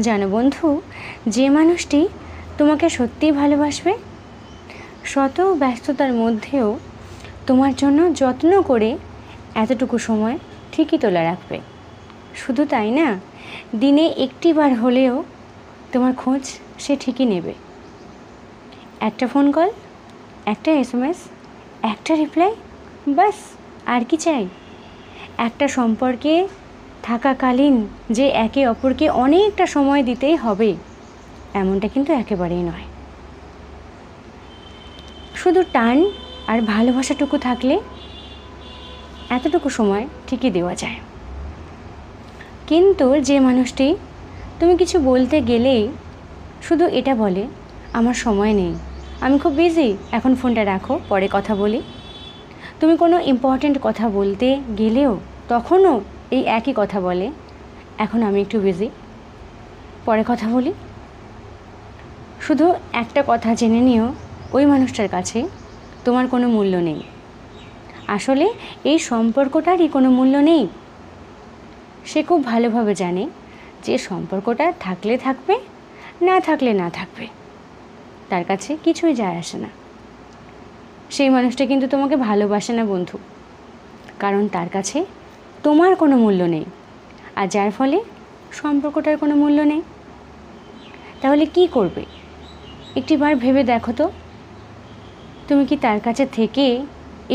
জানো বন্ধু, যে মানুষটি তোমাকে সত্যিই ভালোবাসবে, শত ব্যস্ততার মধ্যেও তোমার জন্য যত্ন করে এতটুকু সময় ঠিকই তোলা রাখবে। শুধু তাই না, দিনে একটিবার হলেও তোমার খোঁজ সে ঠিকই নেবে। একটা ফোন কল, একটা SMS, একটা রিপ্লাই, বাস আর কি চাই? একটা সম্পর্কে থাকাকালীন যে একে অপরকে অনেকটা সময় দিতেই হবে এমনটা কিন্তু একেবারেই নয়। শুধু টান আর ভালোবাসাটুকু থাকলে এতটুকু সময় ঠিকই দেওয়া যায়। কিন্তু যে মানুষটি তুমি কিছু বলতে গেলেই শুধু এটা বলে, আমার সময় নেই, আমি খুব বিজি, এখন ফোনটা রাখো, পরে কথা বলি। তুমি কোনো ইম্পর্ট্যান্ট কথা বলতে গেলেও তখনও এই একই কথা বলে, এখন আমি একটু বিজি, পরে কথা বলি। শুধু একটা কথা জেনে নিও, ওই মানুষটার কাছে তোমার কোনো মূল্য নেই। আসলে এই সম্পর্কটারই কোনো মূল্য নেই। সে খুব ভালোভাবে জানে যে সম্পর্কটা থাকলে থাকবে, না থাকলে না থাকবে, তার কাছে কিছুই যায় আসে না। সেই মানুষটা কিন্তু তোমাকে ভালোবাসে না বন্ধু, কারণ তার কাছে তোমার কোনো মূল্য নেই, আর যার ফলে সম্পর্কটার কোনো মূল্য নেই। তাহলে কি করবে? একটিবার ভেবে দেখো তো, তুমি কি তার কাছে থেকে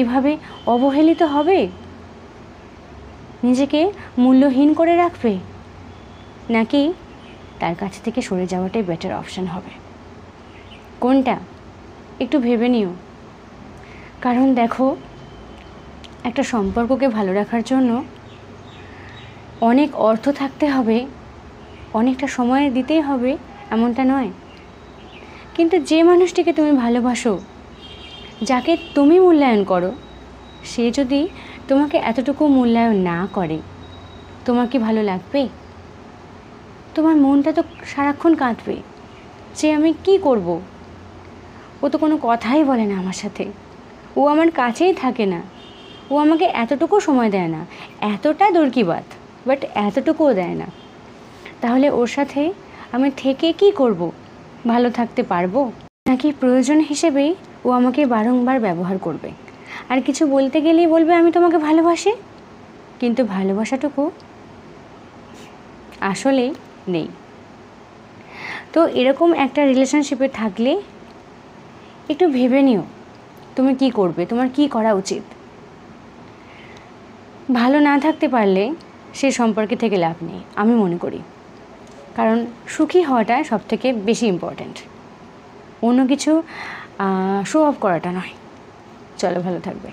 এভাবে অবহেলিত হবে? নিজেকে মূল্যহীন করে রাখবে, নাকি তার কাছ থেকে সরে যাওয়াটাই বেটার অপশান হবে? কোনটা একটু ভেবে নিও। কারণ দেখো, একটা সম্পর্ককে ভালো রাখার জন্য অনেক অর্থ থাকতে হবে, অনেকটা সময় দিতেই হবে এমনটা নয়। কিন্তু যে মানুষটিকে তুমি ভালোবাসো, যাকে তুমি মূল্যায়ন করো, সে যদি তোমাকে এতটুকু মূল্যায়ন না করে, তোমার কি ভালো লাগবে? তোমার মনটা তো সারাক্ষণ কাঁদবে যে আমি কি করব। ও তো কোনো কথাই বলে না আমার সাথে, ও আমার কাছেই থাকে না, ও আমাকে এতটুকু সময় দেয় না, এতটা দূর কি বাত, বাট এতটুকুও দেয় না। তাহলে ওর সাথে আমি থেকে কি করব? ভালো থাকতে পারবো? নাকি প্রয়োজন হিসেবেই ও আমাকে বারংবার ব্যবহার করবে, আর কিছু বলতে গেলেই বলবে আমি তোমাকে ভালোবাসি, কিন্তু ভালোবাসাটুকু আসলেই নেই। তো এরকম একটা রিলেশনশিপে থাকলে একটু ভেবে নিও তুমি কি করবে, তোমার কি করা উচিত। ভালো না থাকতে পারলে সে সম্পর্কে থেকে লাভ নেই আমি মনে করি, কারণ সুখী হওয়াটা সবথেকে বেশি ইম্পর্ট্যান্ট, অন্য কিছু শো অফ করাটা নয়। চলো, ভালো থাকবে।